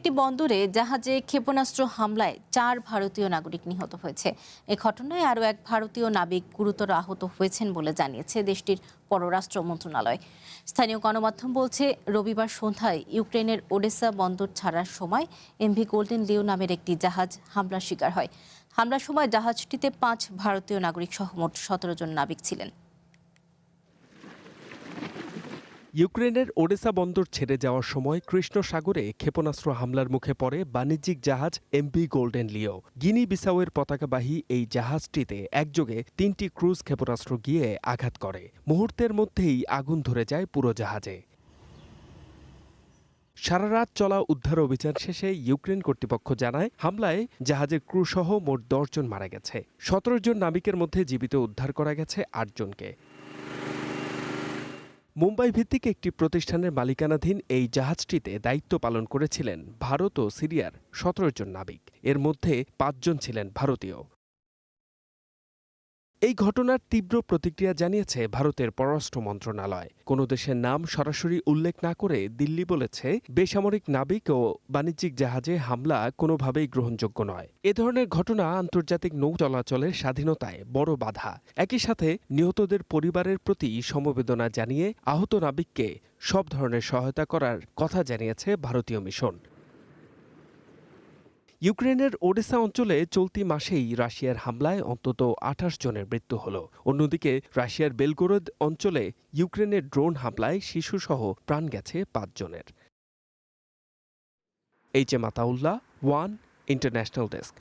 একটি বন্দরে জাহাজে ক্ষেপণাস্ত্র হামলায় 4 ভারতীয় নাগরিক নিহত হয়েছে। এ ঘটনায় আরও এক ভারতীয় নাবিক গুরুতর আহত হয়েছেন বলে জানিয়েছে দেশটির পররাষ্ট্র মন্ত্রণালয়। স্থানীয় গণমাধ্যম বলছে, রবিবার সন্ধ্যায় ইউক্রেনের ওডেসা বন্দর ছাড়ার সময় এমভি গোল্ডেন লিও নামের একটি জাহাজ হামলার শিকার হয়। হামলার সময় জাহাজটিতে 5 ভারতীয় নাগরিক সহ মোট 17 জন নাবিক ছিলেন। ইউক্রেনের ওডেসা বন্দর ছেড়ে যাওয়ার সময় কৃষ্ণ সাগরে ক্ষেপণাস্ত্র হামলার মুখে পড়ে বাণিজ্যিক জাহাজ এমভি গোল্ডেন লিও। গিনি বিসাউয়ের পতাকাবাহী এই জাহাজটিতে একযোগে 3টি ক্রুজ ক্ষেপণাস্ত্র গিয়ে আঘাত করে। মুহূর্তের মধ্যেই আগুন ধরে যায় পুরো জাহাজে। সারা রাত চলা উদ্ধার অভিযান শেষে ইউক্রেন কর্তৃপক্ষ জানায়, হামলায় জাহাজের ক্রু সহ মোট 10 জন মারা গেছে। 17 জন নাবিকের মধ্যে জীবিত উদ্ধার করা গেছে 8 জনকে। মুম্বাই ভিত্তিক একটি প্রতিষ্ঠানের মালিকানাধীন এই জাহাজটিতে দায়িত্ব পালন করেছিলেন ভারত ও সিরিয়ার 17 জন নাবিক। এর মধ্যে 5 জন ছিলেন ভারতীয়। এই ঘটনার তীব্র প্রতিক্রিয়া জানিয়েছে ভারতের পররাষ্ট্র মন্ত্রণালয়। কোনো দেশের নাম সরাসরি উল্লেখ না করে দিল্লি বলেছে, বেসামরিক নাবিক ও বাণিজ্যিক জাহাজে হামলা কোনোভাবেই গ্রহণযোগ্য নয়। এ ধরনের ঘটনা আন্তর্জাতিক নৌ চলাচলের স্বাধীনতায় বড় বাধা। একই সাথে নিহতদের পরিবারের প্রতি সমবেদনা জানিয়ে আহত নাবিককে সব ধরনের সহায়তা করার কথা জানিয়েছে ভারতীয় মিশন। ইউক্রেনের ওডেসা অঞ্চলে চলতি মাসেই রাশিয়ার হামলায় অন্তত 28 জনের মৃত্যু হল। অন্যদিকে রাশিয়ার বেলগোরদ অঞ্চলে ইউক্রেনের ড্রোন হামলায় শিশুসহ প্রাণ গেছে 5 জনের। H M Ataullah, one international desk.